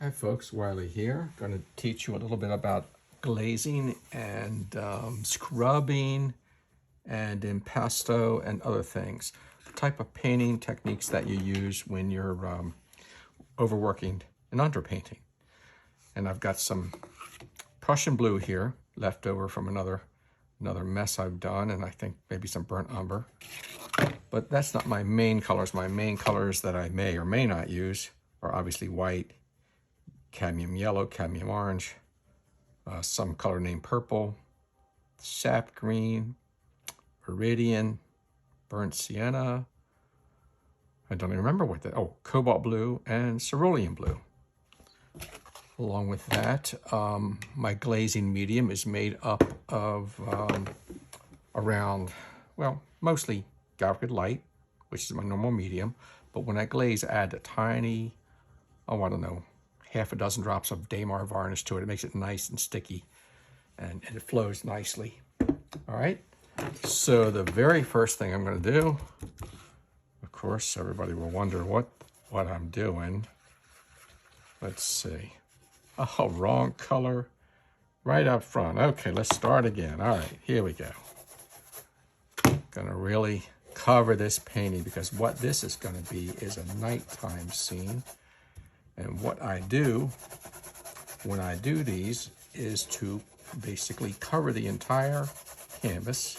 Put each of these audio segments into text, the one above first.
Hi folks, Wiley here. Going to teach you a little bit about glazing and scrubbing and impasto and other things. The type of painting techniques that you use when you're overworking and underpainting. And I've got some Prussian blue here left over from another mess I've done, and I think maybe some burnt umber. But that's not my main colors. My main colors that I may or may not use are obviously white, cadmium yellow, cadmium orange, some color named purple, sap green, iridian, burnt sienna. I don't even remember what that, cobalt blue and cerulean blue. Along with that, my glazing medium is made up of mostly Galvrid light, which is my normal medium. But when I glaze, I add a tiny, half a dozen drops of Damar varnish to it. It makes it nice and sticky, and it flows nicely. All right, so the very first thing I'm going to do, of course, everybody will wonder what I'm doing. Let's see. Oh, wrong color right up front. Okay, let's start again. All right, here we go. Gonna really cover this painting because what this is going to be is a nighttime scene. And what I do when I do these is to basically cover the entire canvas.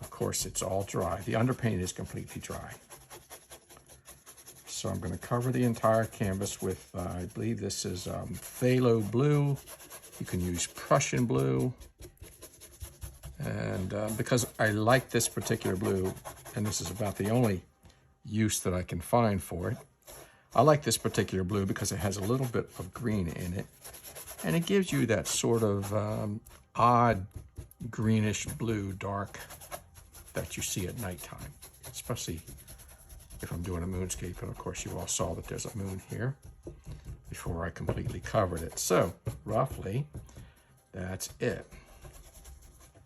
Of course, it's all dry. The underpaint is completely dry. So I'm going to cover the entire canvas with, I believe this is phthalo blue. You can use Prussian blue. And because I like this particular blue, and this is about the only use that I can find for it, I like this particular blue because it has a little bit of green in it, and it gives you that sort of odd greenish blue dark that you see at nighttime, especially if I'm doing a moonscape. And of course you all saw that there's a moon here before I completely covered it. So roughly, that's it.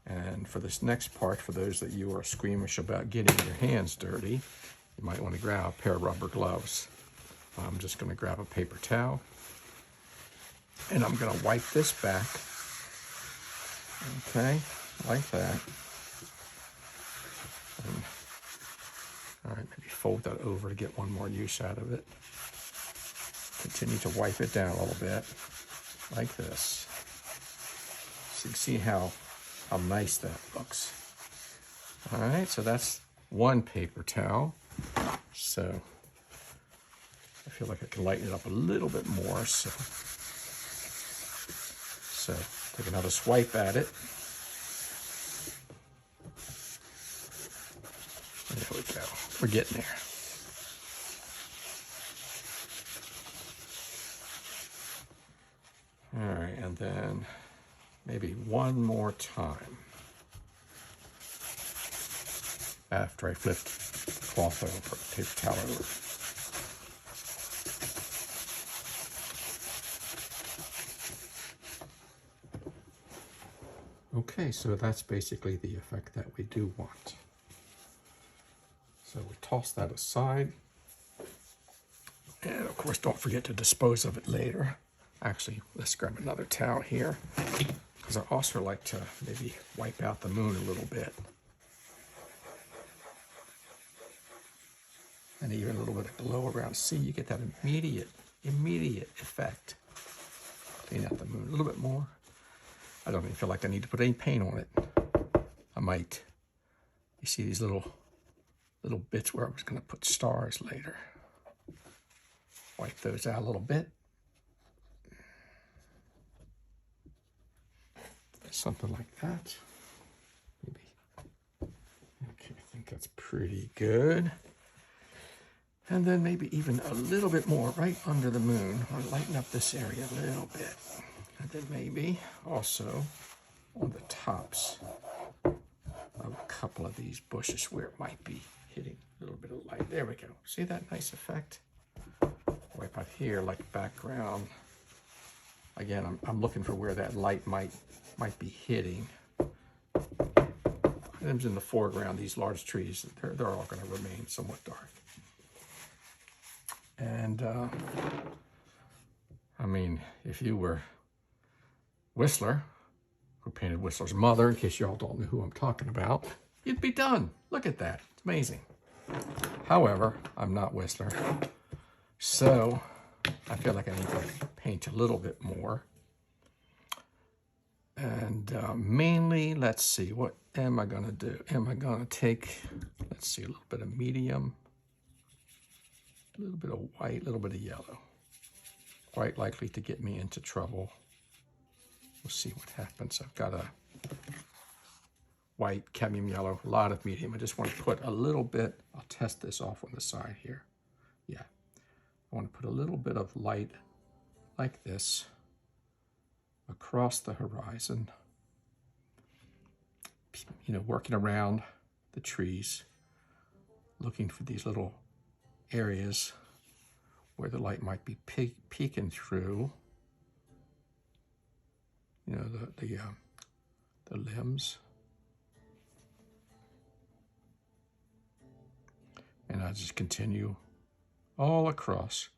And for this next part, for those that you are squeamish about getting your hands dirty, you might want to grab a pair of rubber gloves. I'm just going to grab a paper towel, and I'm going to wipe this back, okay, like that. And, all right, maybe fold that over to get one more use out of it. Continue to wipe it down a little bit, like this. So you can see how nice that looks. All right, so that's one paper towel. So I feel like I can lighten it up a little bit more. So take another swipe at it. There we go. We're getting there. All right, and then maybe one more time after I flipped the cloth over, paper towel over. Okay, so that's basically the effect that we do want. So we toss that aside. And of course, don't forget to dispose of it later. Actually, let's grab another towel here, because I also like to maybe wipe out the moon a little bit. And even a little bit of glow around. See, you get that immediate effect. Clean out the moon a little bit more. I don't even feel like I need to put any paint on it. I might. You see these little bits where I was going to put stars later. Wipe those out a little bit. Something like that. Maybe. Okay, I think that's pretty good. And then maybe even a little bit more right under the moon. I'll lighten up this area a little bit. And then maybe also on the tops of a couple of these bushes where it might be hitting a little bit of light. There we go. See that nice effect? Wipe out here like background. Again, I'm looking for where that light might be hitting. Items in the foreground, these large trees, they're all going to remain somewhat dark. And I mean, if you were Whistler, who painted Whistler's mother, in case y'all don't know who I'm talking about, you'd be done. Look at that. It's amazing. However, I'm not Whistler, so I feel like I need to paint a little bit more. And mainly, let's see, what am I going to do? Am I going to take, let's see, a little bit of medium, a little bit of white, a little bit of yellow. Quite likely to get me into trouble. We'll see what happens. I've got a white, cadmium yellow, a lot of medium. I just want to put a little bit, I'll test this off on the side here. Yeah, I want to put a little bit of light like this across the horizon, you know, working around the trees, looking for these little areas where the light might be peeking through, you know, the limbs. And I just continue all across,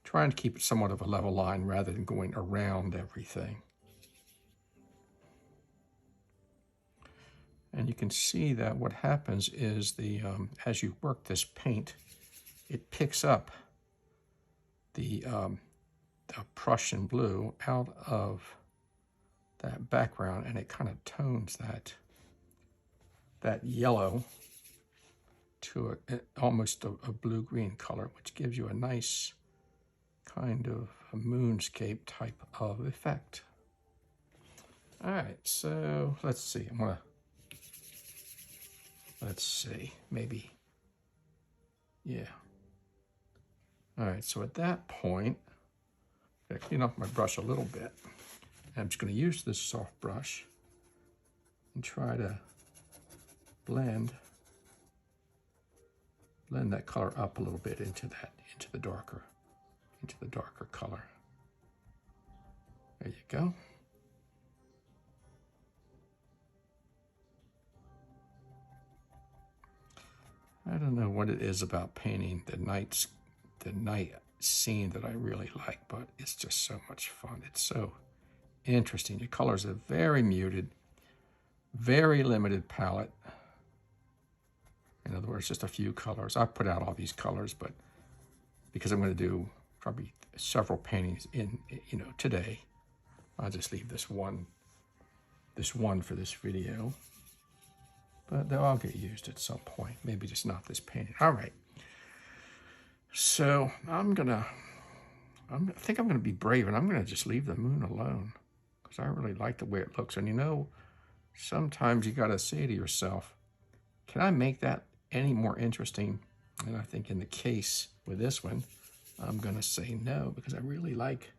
trying to keep it somewhat of a level line rather than going around everything. And you can see that what happens is as you work this paint, it picks up the Prussian blue out of that background, and it kind of tones that yellow to almost a blue-green color, which gives you a nice kind of a moonscape type of effect. All right, so let's see. Let's see, maybe, yeah. All right, so at that point, I'm gonna clean off my brush a little bit. And I'm just gonna use this soft brush and try to blend that color up a little bit into the darker color. There you go. I don't know what it is about painting the night scene that I really like, but it's just so much fun. It's so interesting. Your colors are very muted, very limited palette. In other words, just a few colors. I've put out all these colors, but because I'm going to do probably several paintings today, I'll just leave this one for this video. But they'll all get used at some point. Maybe just not this painting. All right. So I think I'm gonna be brave, and I'm gonna just leave the moon alone because I really like the way it looks. And you know, sometimes you gotta say to yourself, can I make that any more interesting? And I think in the case with this one, I'm gonna say no, because I really like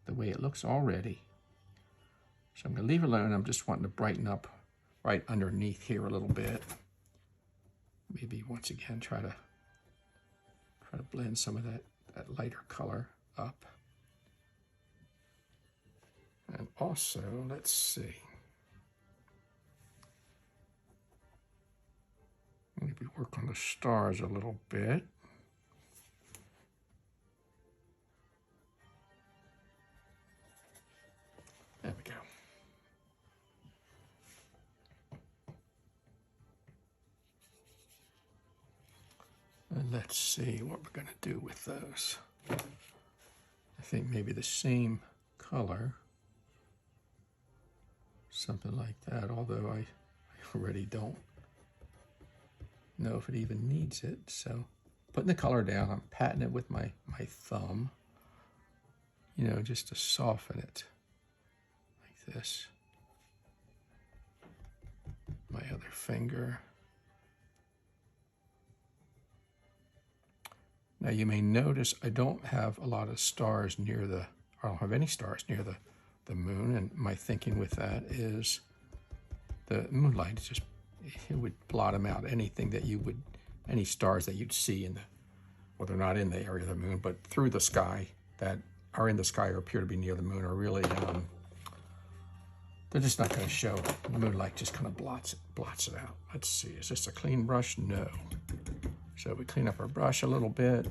the way it looks already. So I'm gonna leave it alone. I'm just wanting to brighten up right underneath here a little bit. Maybe once again try to blend some of that lighter color up. And also, let's see, maybe work on the stars a little bit. There we go. And let's see what we're going to do with those. I think maybe the same color, something like that, although I already don't know if it even needs it. So putting the color down, I'm patting it with my thumb, you know, just to soften it like this. My other finger. Now you may notice I don't have a lot of stars I don't have any stars near the moon, and my thinking with that is the moonlight it would blot them out. Any stars that you'd see well, they're not in the area of the moon, but through the sky that are in the sky or appear to be near the moon are really, they're just not going to show. The moonlight just kind of blots it out. Let's see, is this a clean brush? No. So we clean up our brush a little bit,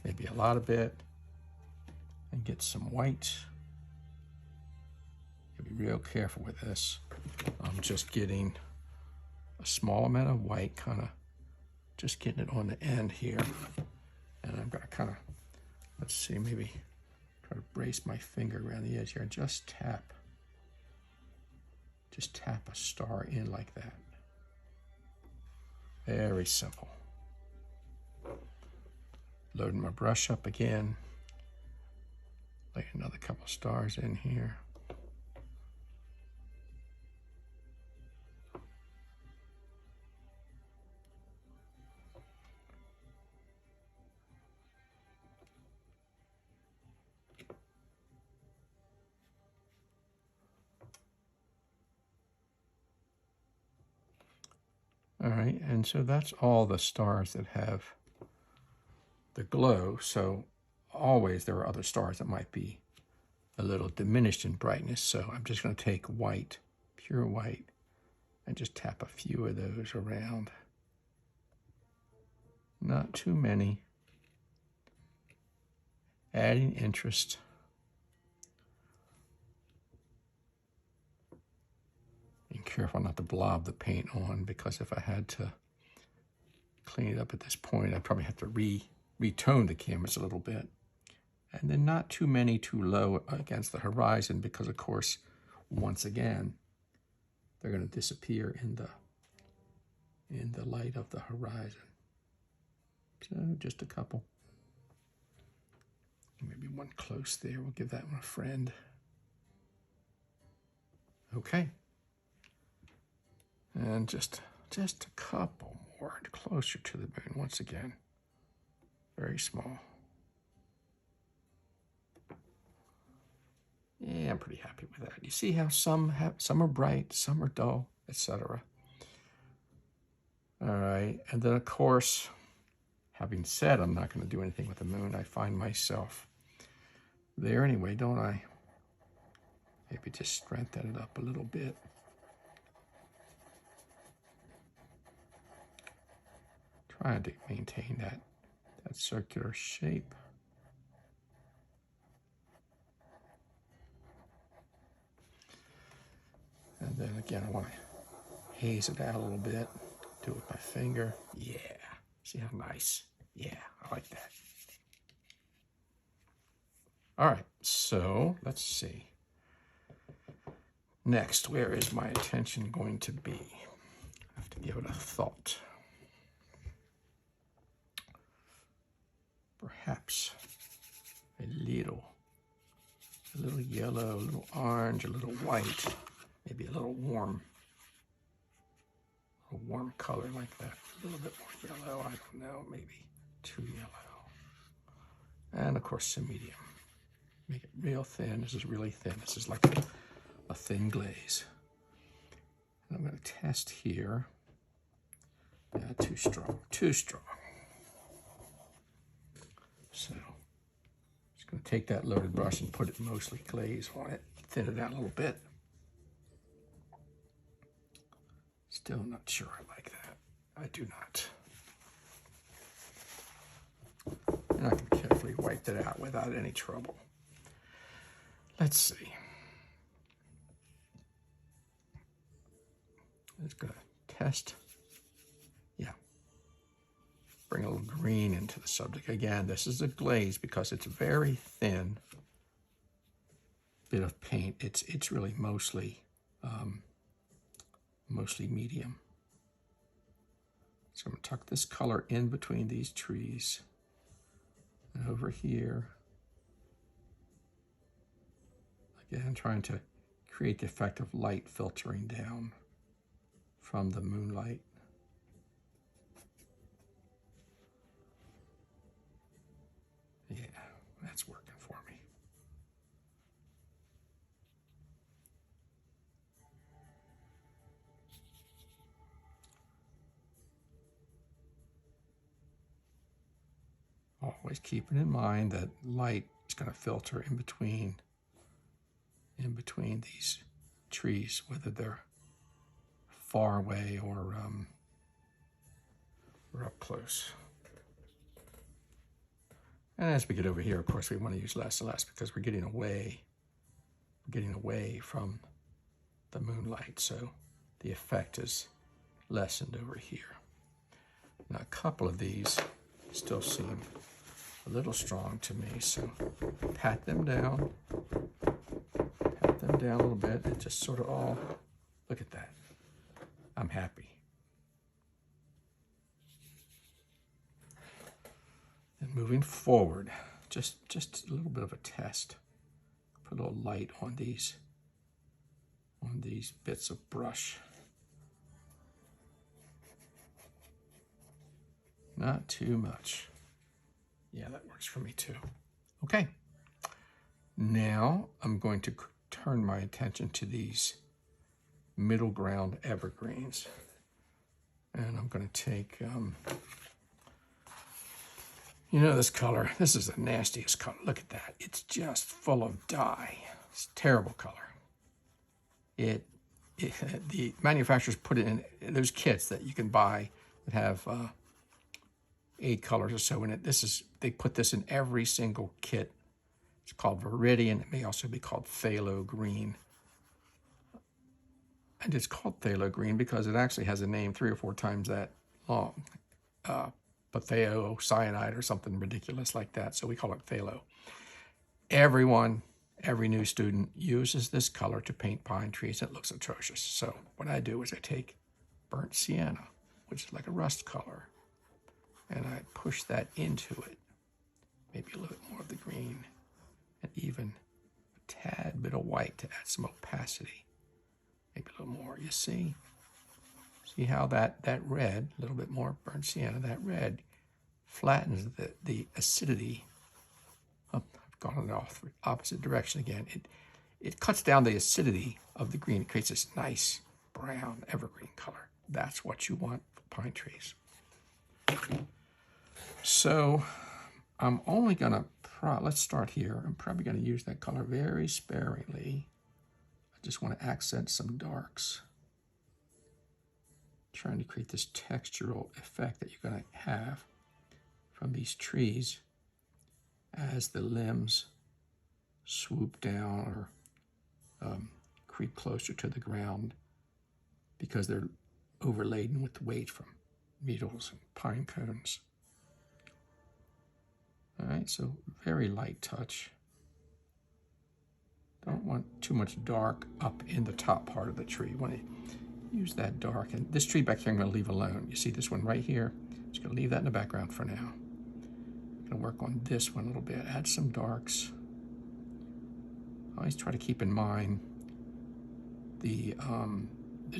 maybe a lot of bit, and get some white. Be real careful with this. I'm just getting a small amount of white, kind of just getting it on the end here. And I'm gonna kind of, let's see, maybe try to brace my finger around the edge here and just tap a star in like that. Very simple. Loading my brush up again. Lay another couple stars in here. All right, and so that's all the stars that have the glow. So always there are other stars that might be a little diminished in brightness. So I'm just going to take white, pure white, and just tap a few of those around. Not too many. Adding interest. Being careful not to blob the paint on, because if I had to clean it up at this point, I'd probably have to retone the canvas a little bit. And then not too many too low against the horizon, because of course, once again, they're going to disappear in the light of the horizon. So just a couple. Maybe one close there. We'll give that one a friend. Okay. And just a couple more closer to the moon once again. Very small. Yeah, I'm pretty happy with that. You see how some are bright, some are dull, etc. All right, and then of course, having said I'm not going to do anything with the moon, I find myself there anyway, don't I? Maybe just strengthen it up a little bit. Trying to maintain that circular shape. And then again, I want to haze it out a little bit. Do it with my finger. Yeah. See how nice? Yeah, I like that. All right, so let's see. Next, where is my attention going to be? I have to give it a thought. Perhaps a little yellow, a little orange, a little white, maybe a little warm color like that. A little bit more yellow, I don't know, maybe too yellow. And of course some medium. Make it real thin. This is really thin. This is like a thin glaze. And I'm going to test here. Yeah, too strong. So just going to take that loaded brush and put it mostly glaze on it. Thin it out a little bit. Still not sure I like that. I do not. And I can carefully wipe that out without any trouble. Let's see. I'm just going to test. Yeah. Bring a little green into the subject. Again, this is a glaze because it's a very thin bit of paint. It's really mostly medium. So I'm going to tuck this color in between these trees. And over here, again, trying to create the effect of light filtering down from the moonlight. Yeah, that's working for me. Always keeping in mind that light is going to filter in between these trees, whether they're far away or up close. And as we get over here, of course, we want to use less and less because we're getting away from the moonlight. So the effect is lessened over here. Now, a couple of these still seem a little strong to me, so pat them down a little bit, and just sort of all, look at that. I'm happy. And moving forward, just a little bit of a test. Put a little light on these bits of brush. Not too much. Yeah, that works for me too. Okay. Now I'm going to turn my attention to these middle ground evergreens. And I'm going to take, you know, this color. This is the nastiest color. Look at that. It's just full of dye. It's a terrible color. The manufacturers put it in those kits that you can buy that have 8 colors or so in it. They put this in every single kit. It's called Viridian. It may also be called Phthalo Green. And it's called Phthalo Green because it actually has a name 3 or 4 times that long. Cyanide or something ridiculous like that. So we call it phthalo. Every new student uses this color to paint pine trees. It looks atrocious. So what I do is I take burnt sienna, which is like a rust color, and I push that into it. Maybe a little bit more of the green, and even a tad bit of white to add some opacity. Maybe a little more, you see? See how that red, a little bit more burnt sienna, that red flattens the acidity. Oh, I've gone in the opposite direction again. It cuts down the acidity of the green. It creates this nice brown evergreen color. That's what you want for pine trees. So I'm only gonna, let's start here. I'm probably gonna use that color very sparingly. I just want to accent some darks. Trying to create this textural effect that you're going to have from these trees as the limbs swoop down or creep closer to the ground because they're overladen with weight from needles and pine cones. All right, so very light touch. Don't want too much dark up in the top part of the tree. You want to use that dark. And this tree back here I'm going to leave alone. You see this one right here? I'm just going to leave that in the background for now. I'm going to work on this one a little bit. Add some darks. Always try to keep in mind the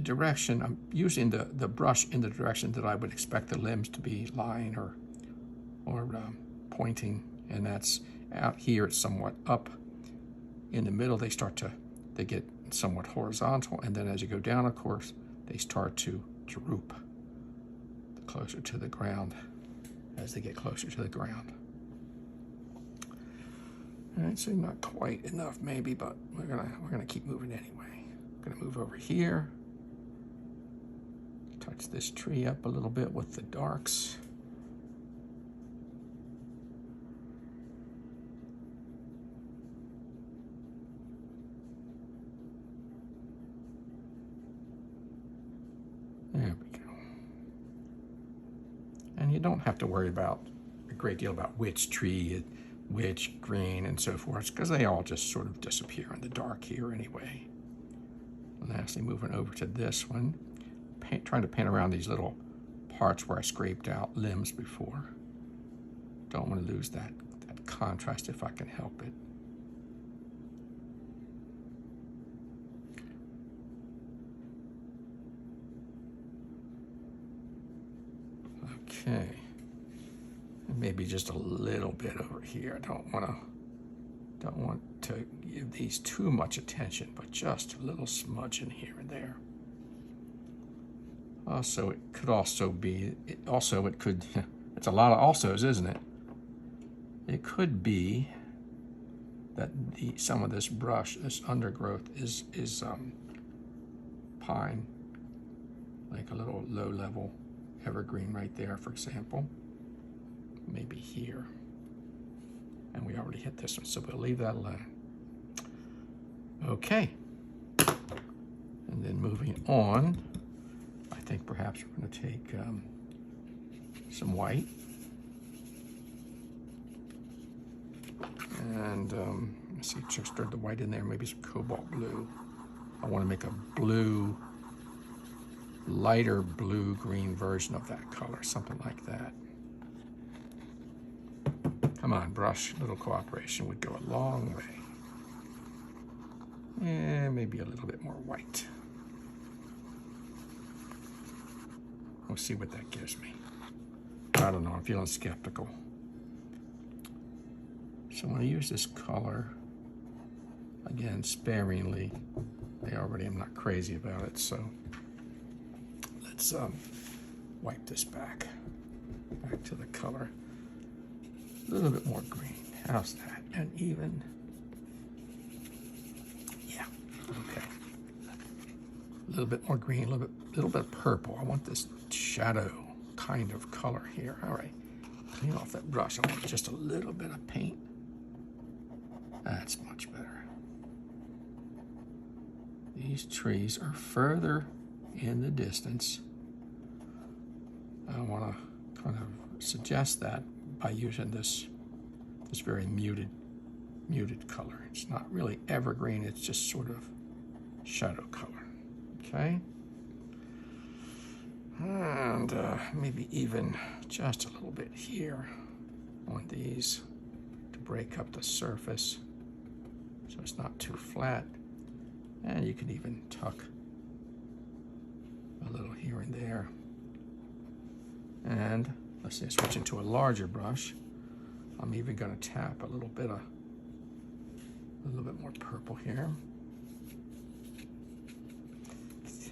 direction. I'm using the brush in the direction that I would expect the limbs to be lying or pointing. And that's out here. It's somewhat up. In the middle, they get somewhat horizontal, and then as you go down, of course, they start to droop closer to the ground as they get closer to the ground. All right, so not quite enough maybe, but we're gonna keep moving anyway. I'm gonna move over here, touch this tree up a little bit with the darks. There we go. And you don't have to worry about a great deal about which tree, which green, and so forth, because they all just sort of disappear in the dark here anyway. And lastly, moving over to this one, trying to paint around these little parts where I scraped out limbs before. Don't want to lose that contrast if I can help it. Okay, and maybe just a little bit over here. I don't want to give these too much attention, but just a little smudge in here and there. Also, it could also be, it's a lot of alsos, isn't it? It could be that some of this brush, this undergrowth is pine, like a little low-level evergreen right there, for example. Maybe here. And we already hit this one, so we'll leave that alone. Okay. And then moving on, I think perhaps we're going to take some white. And let's see, just stir the white in there, maybe some cobalt blue. I want to make a blue, lighter blue-green version of that color, something like that. Come on, brush, a little cooperation would go a long way. And maybe a little bit more white. We'll see what that gives me. I don't know, I'm feeling skeptical. So I'm going to use this color, again, sparingly. I already am not crazy about it, so let's wipe this back to the color. A little bit more green. How's that? And even, yeah, okay. A little bit more green, a little bit of purple. I want this shadow kind of color here. All right, clean off that brush. I want just a little bit of paint. That's much better. These trees are further in the distance. I want to kind of suggest that by using this very muted color. It's not really evergreen, it's just sort of shadow color. Okay? And maybe even just a little bit here on these to break up the surface so it's not too flat. And you can even tuck a little here and there. And let's say I switch into a larger brush. I'm even going to tap a little bit more purple here.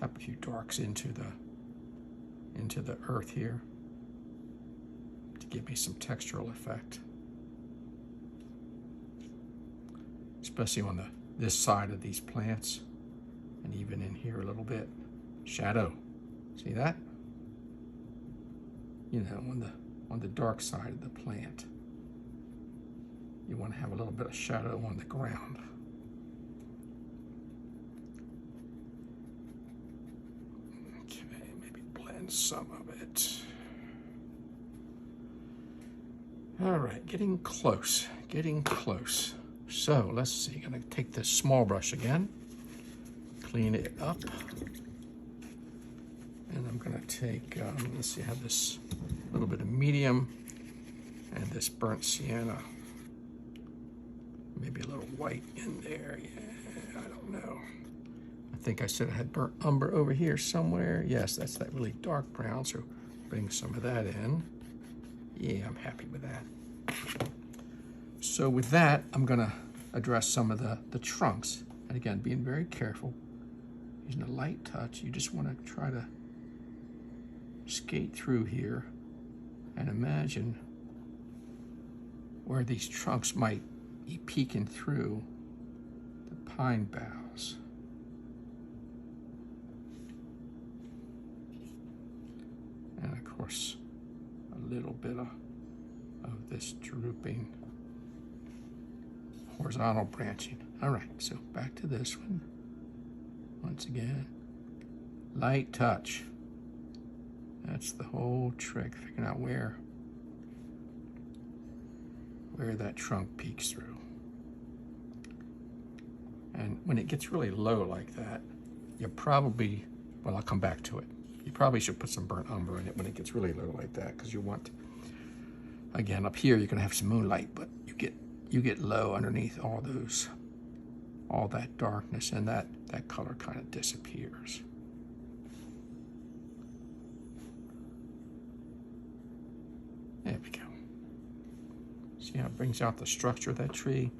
Tap a few darks into the earth here to give me some textural effect, especially on this side of these plants, and even in here a little bit. Shadow, see that? You know, on the dark side of the plant, you want to have a little bit of shadow on the ground. Okay, maybe blend some of it. All right, getting close. So let's see, I'm gonna take this small brush again, clean it up. And I'm gonna take, let's see, I have this little bit of medium and this burnt sienna. Maybe a little white in there, yeah, I don't know. I think I said I had burnt umber over here somewhere. Yes, that's that really dark brown, so bring some of that in. Yeah, I'm happy with that. So with that, I'm gonna address some of the trunks. And again, being very careful, using a light touch. You just wanna try to skate through here and imagine where these trunks might be peeking through the pine boughs. And of course, a little bit of this drooping horizontal branching. All right, so back to this one. Once again, light touch. That's the whole trick, figuring out where that trunk peeks through. And when it gets really low like that, you probably, well, I'll come back to it. You probably should put some burnt umber in it when it gets really low like that, because you want, again, up here you're gonna have some moonlight, but you get low underneath all that darkness, and that color kind of disappears. There we go. See how it brings out the structure of that tree?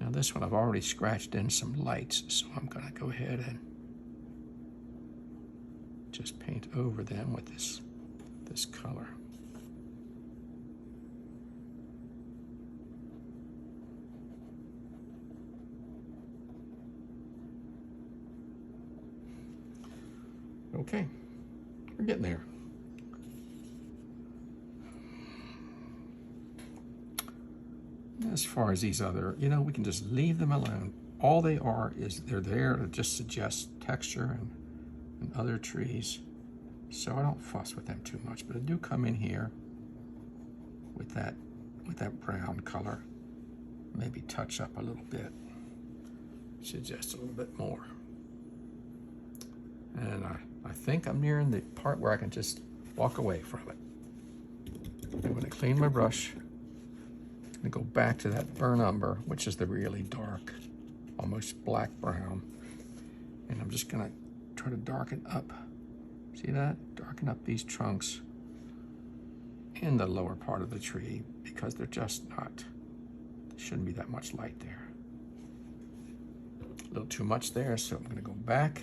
Now this one I've already scratched in some lights, so I'm gonna go ahead and just paint over them with this color. Okay, we're getting there. As far as these other, we can just leave them alone. All they are is they're there to just suggest texture and other trees. So I don't fuss with them too much, but I do come in here with that brown color. Maybe touch up a little bit. Suggest a little bit more. And I think I'm nearing the part where I can just walk away from it. I'm going to clean my brush. I'm going to go back to that burnt umber, which is the really dark, almost black brown. And I'm just going to try to darken up. See that? Darken up these trunks in the lower part of the tree because they're just not, there shouldn't be that much light there. A little too much there, so I'm going to go back,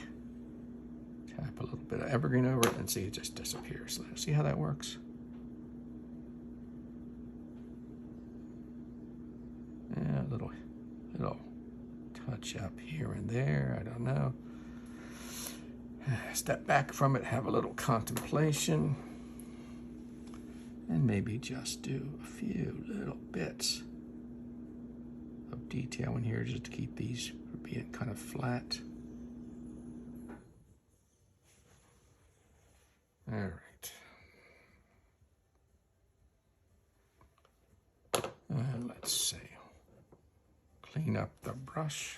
tap a little bit of evergreen over it, and see it just disappears. See how that works? Yeah, a little touch up here and there, I don't know. Step back from it, have a little contemplation, and maybe just do a few little bits of detail in here just to keep these from being kind of flat. All right. And let's see. Clean up the brush.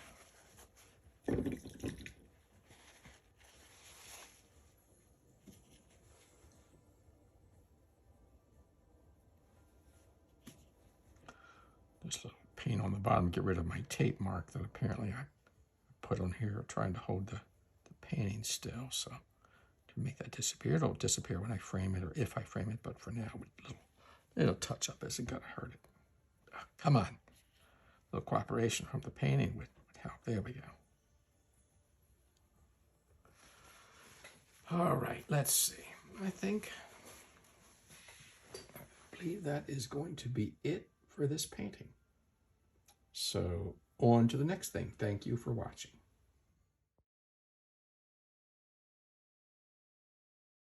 This little paint on the bottom, get rid of my tape mark that apparently I put on here trying to hold the painting still. So to make that disappear, it'll disappear when I frame it or if I frame it, but for now, little touch up isn't going to hurt it. Oh, come on. A little cooperation from the painting would help. There we go. All right, let's see. I believe that is going to be it for this painting. So on to the next thing. Thank you for watching.